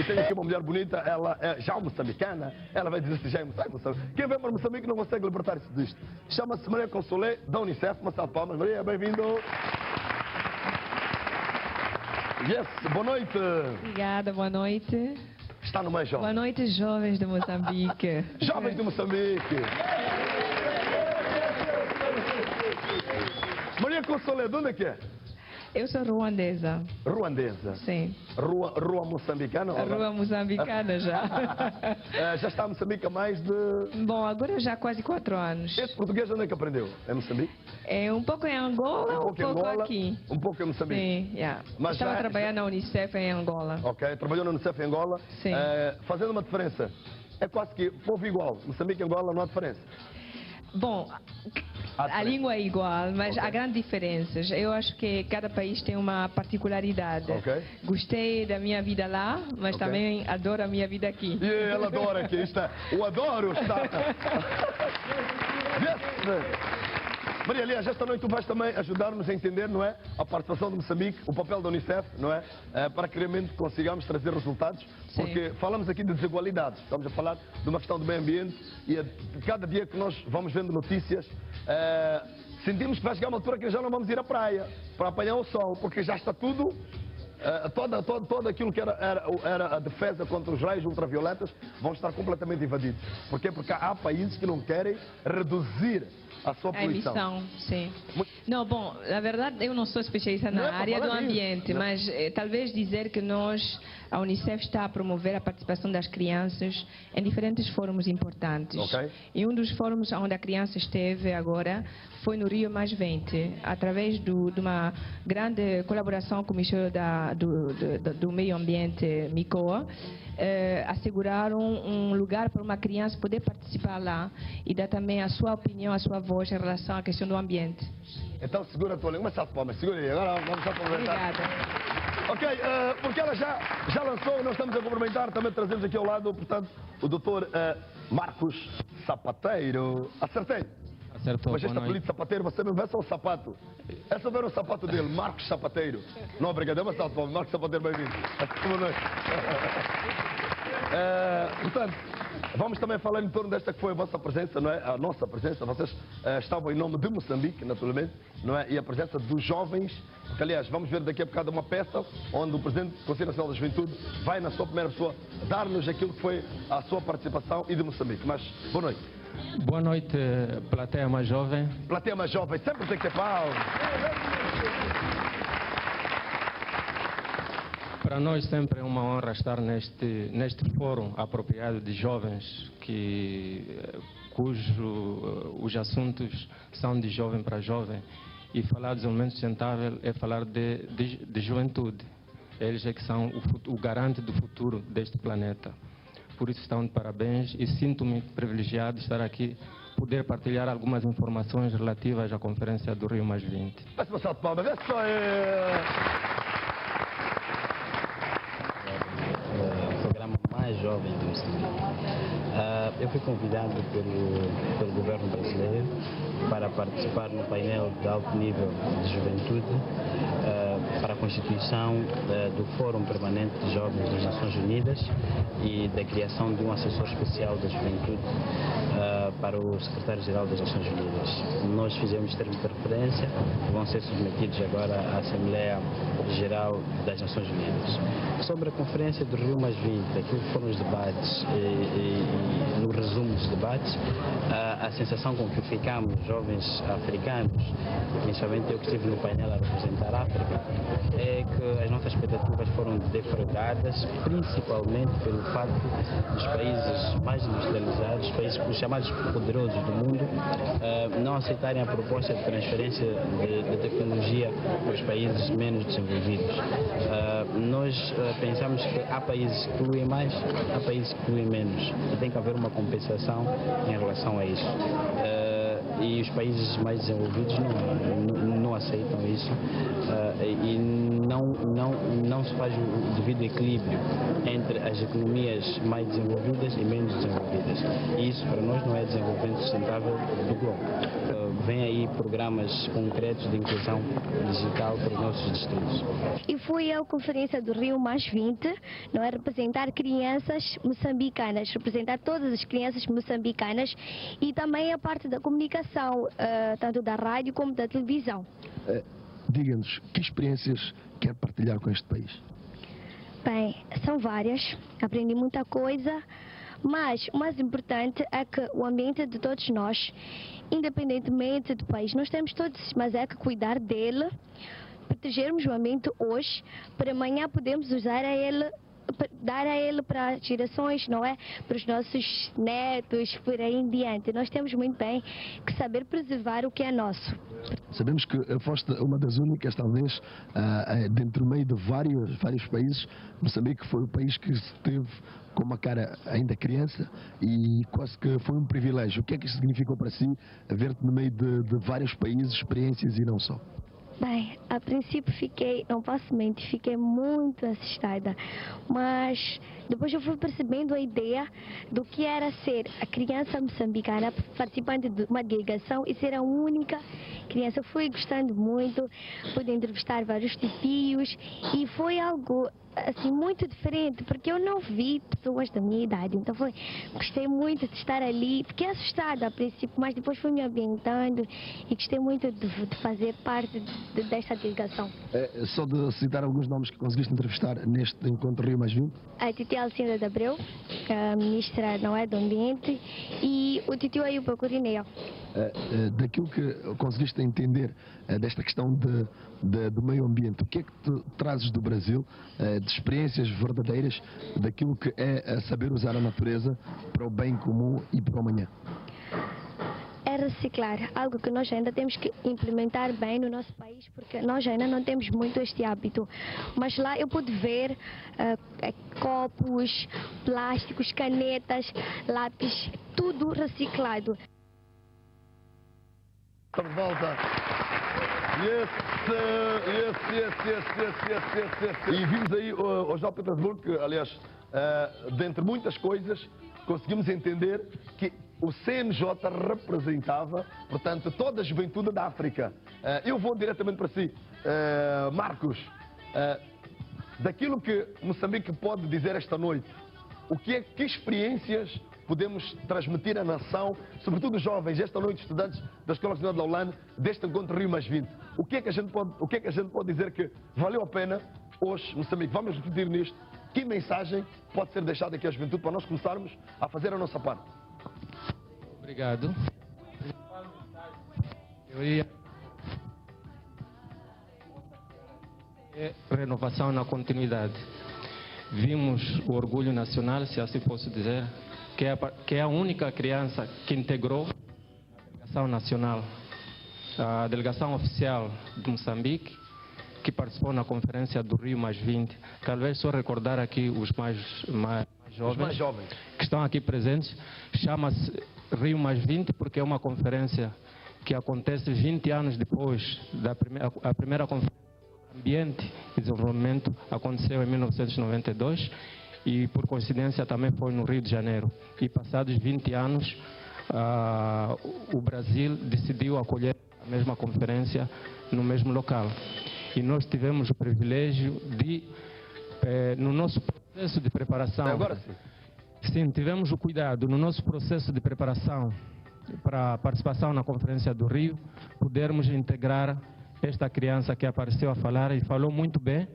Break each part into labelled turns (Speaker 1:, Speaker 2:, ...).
Speaker 1: tenho aqui uma mulher bonita, ela é já moçambicana, ela vai dizer se já é moçambicana. Quem vem para Moçambique não consegue libertar-se disto. Chama-se Maria Consolé, da Unicef, uma salva de palmas. Maria, bem-vindo. Yes, boa noite.
Speaker 2: Obrigada, boa noite.
Speaker 1: Está no mais jovem.
Speaker 2: Boa noite, jovens de Moçambique.
Speaker 1: Jovens de Moçambique. Maria Consolé, de onde é que é?
Speaker 2: Eu sou ruandesa.
Speaker 1: Ruandesa.
Speaker 2: Sim.
Speaker 1: Rua moçambicana?
Speaker 2: A rua moçambicana já.
Speaker 1: Já está em Moçambique há mais de...
Speaker 2: Bom, agora já há quase 4 anos.
Speaker 1: Esse português onde é que aprendeu? É Moçambique?
Speaker 2: É um pouco em Angola, um pouco
Speaker 1: Angola,
Speaker 2: aqui.
Speaker 1: Um pouco em Moçambique?
Speaker 2: Sim, yeah.
Speaker 1: Mas
Speaker 2: estava
Speaker 1: já...
Speaker 2: trabalhando na Unicef em Angola.
Speaker 1: Ok, trabalhou na Unicef em Angola.
Speaker 2: Sim.
Speaker 1: Fazendo uma diferença. É quase que povo igual. Moçambique e Angola não há diferença.
Speaker 2: Bom, a língua é igual, mas há grandes diferenças. Eu acho que cada país tem uma particularidade.
Speaker 1: Ok.
Speaker 2: Gostei da minha vida lá, mas também adoro a minha vida aqui.
Speaker 1: E ela adora aqui, está. O adoro está. Maria, aliás, esta noite tu vais também ajudar-nos a entender, não é? A participação de Moçambique, o papel da Unicef, não é? Para que realmente consigamos trazer resultados.
Speaker 2: Sim.
Speaker 1: Porque falamos aqui de desigualdades, estamos a falar de uma questão do meio ambiente e cada dia que nós vamos vendo notícias, sentimos que vai chegar uma altura que já não vamos ir à praia para apanhar o sol, porque já está tudo. Todo aquilo que era a defesa contra os raios ultravioletas vão estar completamente invadidos. Porquê? Porque há países que não querem reduzir a sua poluição.
Speaker 2: A emissão, sim. Não, bom, na verdade eu não sou especialista na área do ambiente, mas talvez dizer que a Unicef está a promover a participação das crianças em diferentes fóruns importantes.
Speaker 1: Okay.
Speaker 2: E um dos fóruns onde a criança esteve agora foi no Rio +20, através de uma grande colaboração com o Ministério do Meio Ambiente, MICOA, asseguraram um lugar para uma criança poder participar lá e dar também a sua opinião, a sua voz em relação à questão do ambiente.
Speaker 1: Então segura a tua língua, salve palmas, segura aí, agora vamos já conversar.
Speaker 2: Obrigada.
Speaker 1: Ok, porque ela já lançou, nós estamos a cumprimentar, também trazemos aqui ao lado, portanto, o doutor Marcos Sapateiro. Acertei?
Speaker 3: Acertou.
Speaker 1: Mas este apelido de sapateiro, você não vê só o sapato. É só ver o sapato dele, Marcos Sapateiro. Não, obrigado, é uma salve palmas, Marcos Sapateiro, bem-vindo. Boa noite. Portanto, vamos também falar em torno desta que foi a vossa presença, não é? A nossa presença. Vocês estavam em nome de Moçambique, naturalmente, não é? E a presença dos jovens, que aliás, vamos ver daqui a bocado uma peça onde o Presidente do Conselho Nacional da Juventude vai, na sua primeira pessoa, dar-nos aquilo que foi a sua participação e de Moçambique. Mas, boa noite.
Speaker 3: Boa noite, plateia mais jovem.
Speaker 1: Plateia mais jovem, sempre tem que ter pau.
Speaker 3: Para nós sempre é uma honra estar neste fórum apropriado de jovens cujos assuntos são de jovem para jovem. E falar de desenvolvimento sustentável é falar de juventude. Eles é que são o garante do futuro deste planeta. Por isso estão de parabéns e sinto-me privilegiado de estar aqui, poder partilhar algumas informações relativas à Conferência do Rio +20.
Speaker 1: Vai-se passar de palmas, é só...
Speaker 4: Programa mais jovem do Moçambique. Eu fui convidado pelo governo brasileiro para participar no painel de alto nível de juventude para a constituição do Fórum Permanente de Jovens das Nações Unidas e da criação de um assessor especial da juventude para o secretário-geral das Nações Unidas. Nós fizemos termos de referência que vão ser submetidos agora à Assembleia Geral das Nações Unidas. Sobre a Conferência do Rio +20, aquilo que foram os debates e no resumo dos debates, a sensação com que ficamos, jovens africanos, principalmente eu que estive no painel a representar a África, é que as nossas expectativas foram defraudadas, principalmente pelo facto dos países mais industrializados, os chamados poderosos do mundo, não aceitarem a proposta de transferência de tecnologia para os países menos desenvolvidos. Nós pensamos que há países que poluem mais, há países que poluem menos, e tem que haver uma compensação em relação a isso. E os países mais desenvolvidos não aceitam isso e não se faz o devido equilíbrio entre as economias mais desenvolvidas e menos desenvolvidas. E isso para nós não é desenvolvimento sustentável do globo. vem aí programas concretos de inclusão digital para os nossos distritos.
Speaker 5: E fui à Conferência do Rio +20, não é, representar crianças moçambicanas, representar todas as crianças moçambicanas e também a parte da comunicação, tanto da rádio como da televisão.
Speaker 1: Diga-nos, que experiências quer partilhar com este país?
Speaker 5: Bem, são várias, aprendi muita coisa, mas o mais importante é que o ambiente de todos nós, independentemente do país, nós temos todos, mas é que cuidar dele, protegermos o ambiente hoje, para amanhã podermos usar a ele, dar a ele para as gerações, não é? Para os nossos netos, por aí em diante. Nós temos muito bem que saber preservar o que é nosso.
Speaker 1: Sabemos que foste uma das únicas, talvez, dentro do meio de vários países. Moçambique foi o país que esteve com uma cara ainda criança e quase que foi um privilégio. O que é que isso significou para si, ver-te no meio de vários países, experiências e não só?
Speaker 5: Bem, a princípio fiquei, não posso mentir, fiquei muito assustada, mas depois eu fui percebendo a ideia do que era ser a criança moçambicana participante de uma delegação e ser a única criança. Eu fui gostando muito, pude entrevistar vários tios e foi algo assim muito diferente, porque eu não vi pessoas da minha idade, então gostei muito de estar ali, fiquei assustada a princípio, mas depois fui me ambientando e gostei muito de fazer parte desta delegação.
Speaker 1: Só de citar alguns nomes que conseguiste entrevistar neste encontro Rio +20?
Speaker 5: A titia Alcinda de Abreu, a ministra, não é, do Ambiente, e o titio Ayuba Corineia.
Speaker 1: Daquilo que conseguiste entender desta questão do meio ambiente, o que é que tu trazes do Brasil, de experiências verdadeiras, daquilo que é saber usar a natureza para o bem comum e para o amanhã?
Speaker 5: É reciclar, algo que nós ainda temos que implementar bem no nosso país, porque nós ainda não temos muito este hábito. Mas lá eu pude ver copos, plásticos, canetas, lápis, tudo reciclado.
Speaker 1: Estamos de volta. Yes. E vimos aí o João Petersburgo, que, aliás, dentre muitas coisas, conseguimos entender que o CNJ representava, portanto, toda a juventude da África. Eu vou diretamente para si. Marcos, daquilo que Moçambique pode dizer esta noite, que experiências podemos transmitir à nação, sobretudo os jovens, esta noite estudantes da Escola Nacional de Laulane, deste encontro Rio +20? O que é que a gente pode dizer que valeu a pena hoje, Moçambique? Vamos repetir nisto. Que mensagem pode ser deixada aqui à juventude para nós começarmos a fazer a nossa parte?
Speaker 3: Obrigado. Eu ia... Renovação na continuidade. Vimos o orgulho nacional, se assim posso dizer, que é a única criança que integrou a delegação nacional, a delegação oficial de Moçambique, que participou na conferência do Rio +20. Talvez só recordar aqui os mais jovens que estão aqui presentes. Chama-se Rio +20 porque é uma conferência que acontece 20 anos depois a primeira conferência sobre ambiente e desenvolvimento, aconteceu em 1992 e por coincidência também foi no Rio de Janeiro. E passados 20 anos o Brasil decidiu acolher a mesma conferência no mesmo local. E nós tivemos o privilégio de, no nosso processo de preparação...
Speaker 1: Agora sim.
Speaker 3: Sim, tivemos o cuidado, no nosso processo de preparação para a participação na Conferência do Rio, podermos integrar esta criança que apareceu a falar e falou muito bem,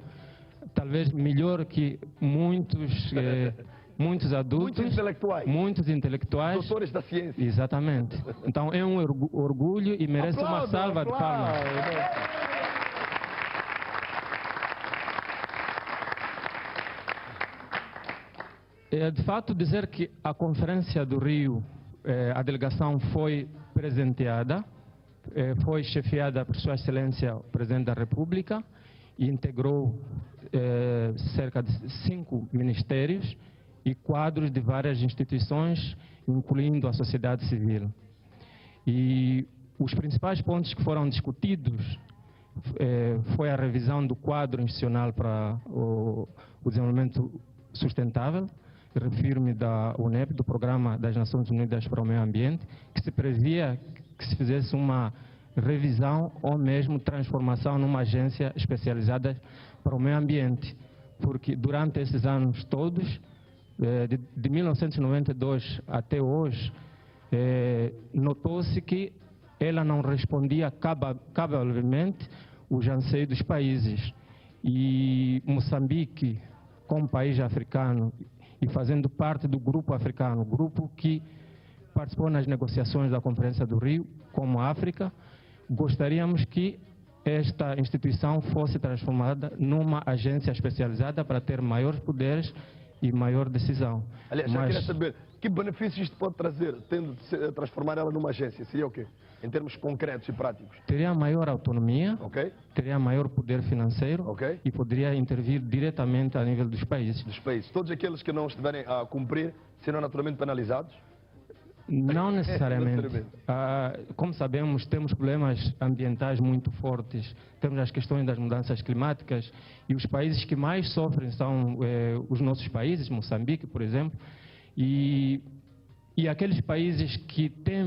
Speaker 3: talvez melhor que muitos adultos. Muitos intelectuais.
Speaker 1: Doutores da ciência.
Speaker 3: Exatamente. Então é um orgulho e merece uma salva de palmas. De fato, dizer que a Conferência do Rio, a delegação foi presenteada, foi chefiada por Sua Excelência o Presidente da República e integrou cerca de 5 ministérios e quadros de várias instituições, incluindo a sociedade civil. E os principais pontos que foram discutidos foi a revisão do quadro institucional para o desenvolvimento sustentável. Refiro-me da UNEP, do Programa das Nações Unidas para o Meio Ambiente, que se previa que se fizesse uma revisão ou mesmo transformação numa agência especializada para o meio ambiente, porque durante esses anos todos, de 1992 até hoje, notou-se que ela não respondia cabalmente os anseios dos países. E Moçambique, como país africano e fazendo parte do grupo africano, grupo que participou nas negociações da Conferência do Rio, como África, gostaríamos que esta instituição fosse transformada numa agência especializada para ter maiores poderes e maior decisão.
Speaker 1: Aliás, já queria saber, que benefícios isto pode trazer, tendo de transformar ela numa agência? Seria o quê? Em termos concretos e práticos?
Speaker 3: Teria maior autonomia,
Speaker 1: okay,
Speaker 3: teria maior poder financeiro,
Speaker 1: okay,
Speaker 3: e poderia intervir diretamente a nível dos países.
Speaker 1: Dos países. Todos aqueles que não estiverem a cumprir serão naturalmente penalizados?
Speaker 3: Não necessariamente. Como sabemos, temos problemas ambientais muito fortes, temos as questões das mudanças climáticas, e os países que mais sofrem são os nossos países, Moçambique, por exemplo, e aqueles países que têm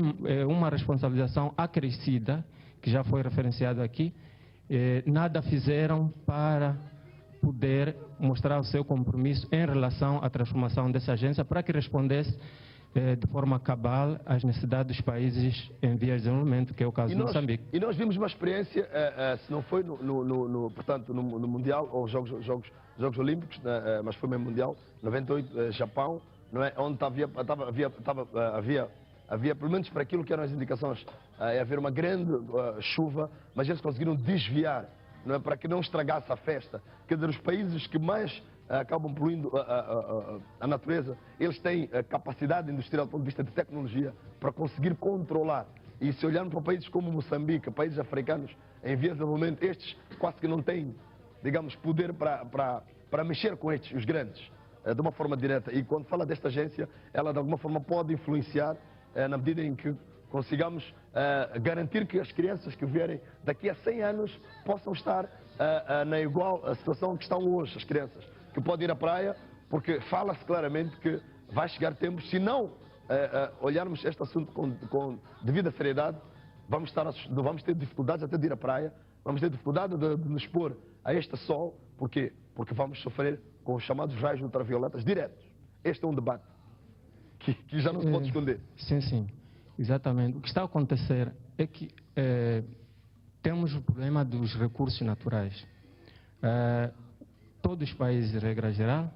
Speaker 3: uma responsabilização acrescida, que já foi referenciado aqui, nada fizeram para poder mostrar o seu compromisso em relação à transformação dessa agência, para que respondesse de forma cabal às necessidades dos países em vias de desenvolvimento, que é o caso de Moçambique.
Speaker 1: E nós vimos uma experiência, se não foi portanto, no Mundial, ou Jogos Olímpicos, mas foi mesmo Mundial, 98, Japão, não é? Onde havia, pelo menos para aquilo que eram as indicações, haver uma grande chuva, mas eles conseguiram desviar, não é? Para que não estragasse a festa. Quer dizer, os países que mais acabam poluindo a natureza, eles têm capacidade industrial do ponto de vista de tecnologia para conseguir controlar. E se olharmos para países como Moçambique, países africanos em vias de desenvolvimento, estes quase que não têm, digamos, poder para mexer com estes, os grandes, de uma forma direta. E quando fala desta agência, ela de alguma forma pode influenciar na medida em que consigamos garantir que as crianças que vierem daqui a 100 anos possam estar na igual situação que estão hoje as crianças, que podem ir à praia, porque fala-se claramente que vai chegar tempo, se não olharmos este assunto com devida seriedade, vamos ter dificuldades até de ir à praia, vamos ter dificuldade de nos expor a este sol. Porquê? Porque vamos sofrer com os chamados raios ultravioletas diretos. Este é um debate que já não se pode esconder.
Speaker 3: Sim, sim, exatamente. O que está a acontecer é que temos o problema dos recursos naturais. Todos os países, de regra geral,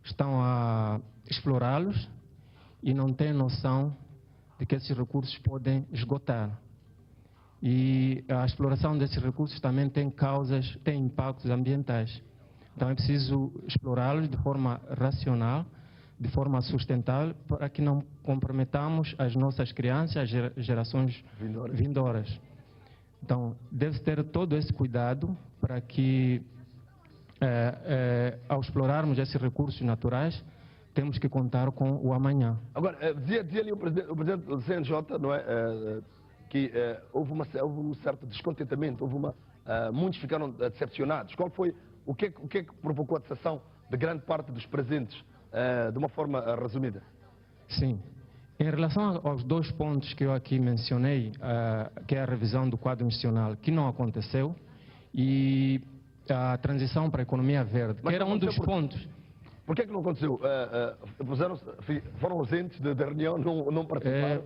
Speaker 3: estão a explorá-los e não têm noção de que esses recursos podem esgotar. E a exploração desses recursos também tem impactos ambientais. Então é preciso explorá-los de forma racional, de forma sustentável, para que não comprometamos as nossas crianças, as gerações vindouras. Então deve ter todo esse cuidado para que, ao explorarmos esses recursos naturais, temos que contar com o amanhã.
Speaker 1: Agora, dizia ali o presidente do CNJ, não é, que houve um certo descontentamento, muitos ficaram decepcionados. O que é que provocou a decepção de grande parte dos presentes, de uma forma resumida?
Speaker 3: Sim. Em relação aos dois pontos que eu aqui mencionei, que é a revisão do quadro institucional, que não aconteceu, e a transição para a economia verde, que era um dos pontos.
Speaker 1: Por que não aconteceu? Foram ausentes da reunião, não participaram?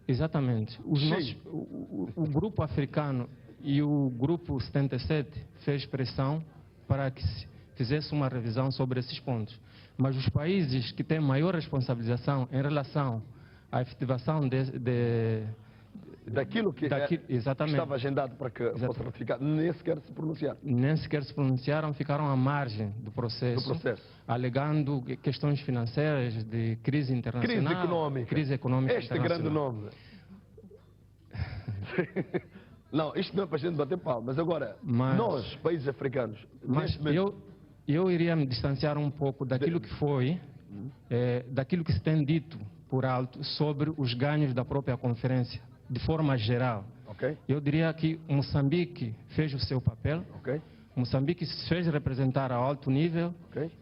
Speaker 3: Exatamente. O grupo africano e o grupo 77 fez pressão para que se fizesse uma revisão sobre esses pontos. Mas os países que têm maior responsabilização em relação à efetivação
Speaker 1: daquilo que estava agendado para que fosse ratificado, nem sequer se pronunciaram.
Speaker 3: Nem sequer se pronunciaram, ficaram à margem do processo. Alegando questões financeiras, de crise internacional, crise econômica
Speaker 1: este grande nome. Não, isto não é para a gente bater pau, mas agora, nós, países africanos...
Speaker 3: Mas eu iria me distanciar um pouco daquilo que foi, daquilo que se tem dito por alto sobre os ganhos da própria conferência, de forma geral.
Speaker 1: Okay.
Speaker 3: Eu diria que Moçambique fez o seu papel, Moçambique se fez representar a alto nível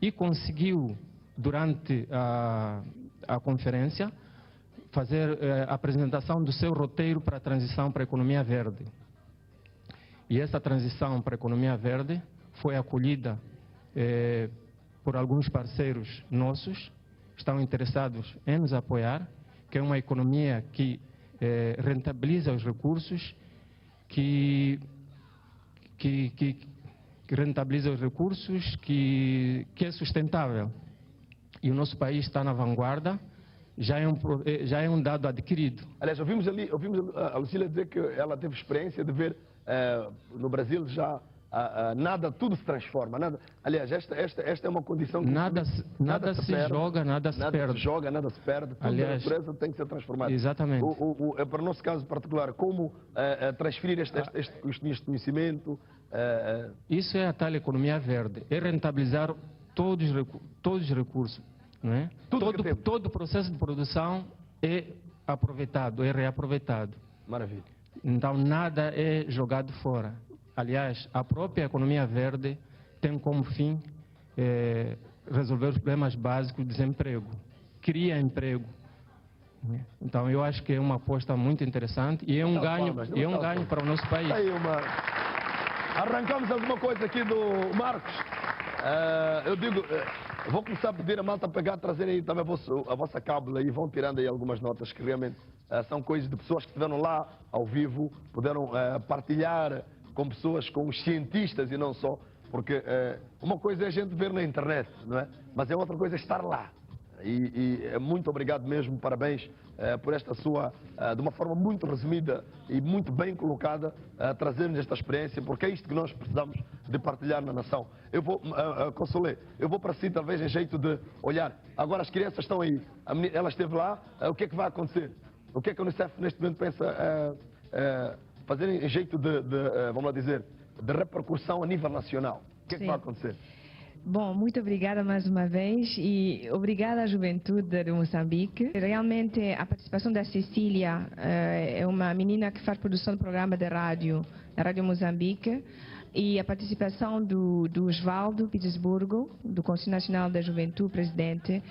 Speaker 3: e conseguiu, durante a conferência, fazer a apresentação do seu roteiro para a transição para a economia verde. E essa transição para a economia verde foi acolhida por alguns parceiros nossos, estão interessados em nos apoiar, que é uma economia que rentabiliza os recursos, que rentabiliza os recursos, que é sustentável. E o nosso país está na vanguarda, já é um dado adquirido.
Speaker 1: Aliás, ouvimos a Lucília dizer que ela teve experiência de ver no Brasil já nada, tudo se transforma. Nada, aliás, esta é uma condição que
Speaker 3: nada se joga, nada se perde.
Speaker 1: Nada se joga, nada se perde. Tudo na natureza tem que ser transformado.
Speaker 3: Exatamente.
Speaker 1: Para o nosso caso particular, como transferir este conhecimento?
Speaker 3: Isso é a tal economia verde, é rentabilizar todos os recursos. Não é? Todo o processo de produção é aproveitado, é reaproveitado.
Speaker 1: Maravilha.
Speaker 3: Então nada é jogado fora. Aliás, a própria economia verde tem como fim resolver os problemas básicos do desemprego, cria emprego. Então eu acho que é uma aposta muito interessante e é um ganho para o nosso país.
Speaker 1: Arrancamos alguma coisa aqui do Marcos. Eu digo, vou começar a pedir a malta pegar, trazerem aí também a vossa cábula e vão tirando aí algumas notas que realmente são coisas de pessoas que estiveram lá ao vivo, puderam partilhar com pessoas, com os cientistas e não só, porque uma coisa é a gente ver na internet, não é? Mas é outra coisa estar lá. E muito obrigado mesmo, parabéns por esta sua, de uma forma muito resumida e muito bem colocada, trazer-nos esta experiência, porque é isto que nós precisamos de partilhar na nação. Eu vou, Consolé, eu vou para si talvez em jeito de olhar. Agora as crianças estão aí, ela esteve lá, o que é que vai acontecer? O que é que a Unicef neste momento pensa fazer em jeito vamos lá dizer, de repercussão a nível nacional? O que é que vai acontecer?
Speaker 2: Bom, muito obrigada mais uma vez e obrigada à juventude de Moçambique. Realmente a participação da Cecília é uma menina que faz produção de programa de rádio, na Rádio Moçambique, e a participação do Osvaldo Petersburgo, do Conselho Nacional da Juventude, presidente,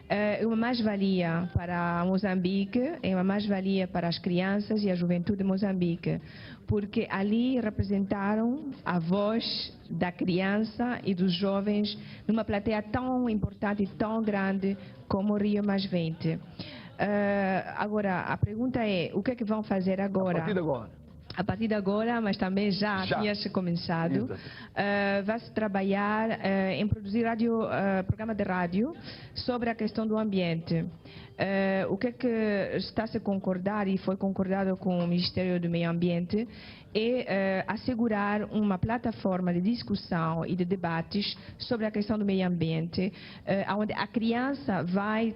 Speaker 2: é uma mais-valia para Moçambique, é uma mais-valia para as crianças e a juventude de Moçambique, porque ali representaram a voz da criança e dos jovens numa plateia tão importante e tão grande como o Rio +20. Agora, a pergunta é, o que é que vão fazer agora?
Speaker 1: A partir de agora.
Speaker 2: A partir de agora, mas também já tinha começado, vai-se trabalhar em produzir programa de rádio sobre a questão do ambiente. O que é que está a se concordar e foi concordado com o Ministério do Meio Ambiente é assegurar uma plataforma de discussão e de debates sobre a questão do meio ambiente, onde a criança vai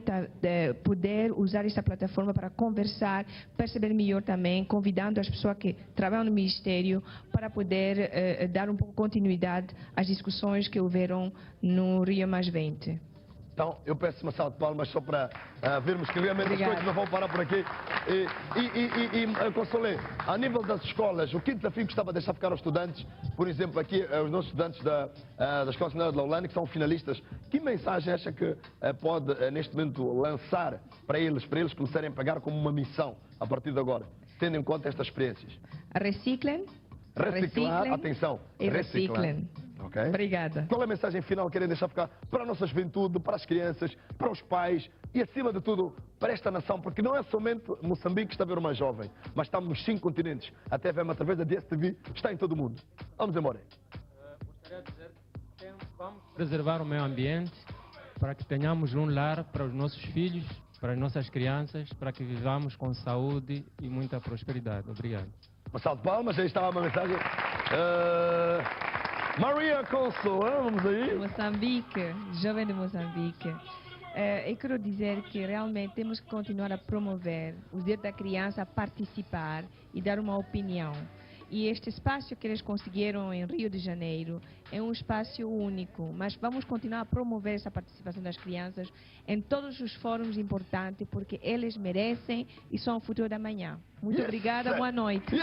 Speaker 2: poder usar essa plataforma para conversar, perceber melhor também, convidando as pessoas que trabalham no Ministério para poder dar um pouco de continuidade às discussões que houveram no Rio +20.
Speaker 1: Então, eu peço uma salva de palmas só para vermos que realmente as coisas não vão parar por aqui. Consolé, a nível das escolas, o que desafio gostava de deixar ficar aos estudantes, por exemplo, aqui, os nossos estudantes da Escola Secundária de Laulane, que são finalistas, que mensagem acha que pode, neste momento, lançar para eles começarem a pegar como uma missão, a partir de agora, tendo em conta estas experiências?
Speaker 2: Reciclem.
Speaker 1: Reciclar, atenção,
Speaker 2: e reciclem.
Speaker 1: Okay.
Speaker 2: Obrigada.
Speaker 1: Qual é a mensagem final que querem deixar ficar para a nossa juventude, para as crianças, para os pais e, acima de tudo, para esta nação? Porque não é somente Moçambique que está a ver o mais jovem, mas estamos nos 5 continentes. A TVM, através da DSTV, está em todo o mundo. Vamos embora.
Speaker 3: Gostaria de dizer que vamos preservar o meio ambiente para que tenhamos um lar para os nossos filhos, para as nossas crianças, para que vivamos com saúde e muita prosperidade. Obrigado.
Speaker 1: Uma salva de palmas, aí estava uma mensagem. Maria Consola, vamos aí.
Speaker 2: Moçambique, jovem de Moçambique. Eu quero dizer que realmente temos que continuar a promover o direito da criança a participar e dar uma opinião. E este espaço que eles conseguiram em Rio de Janeiro é um espaço único, mas vamos continuar a promover essa participação das crianças em todos os fóruns importantes, porque eles merecem e são o futuro da manhã. Muito obrigada, boa noite.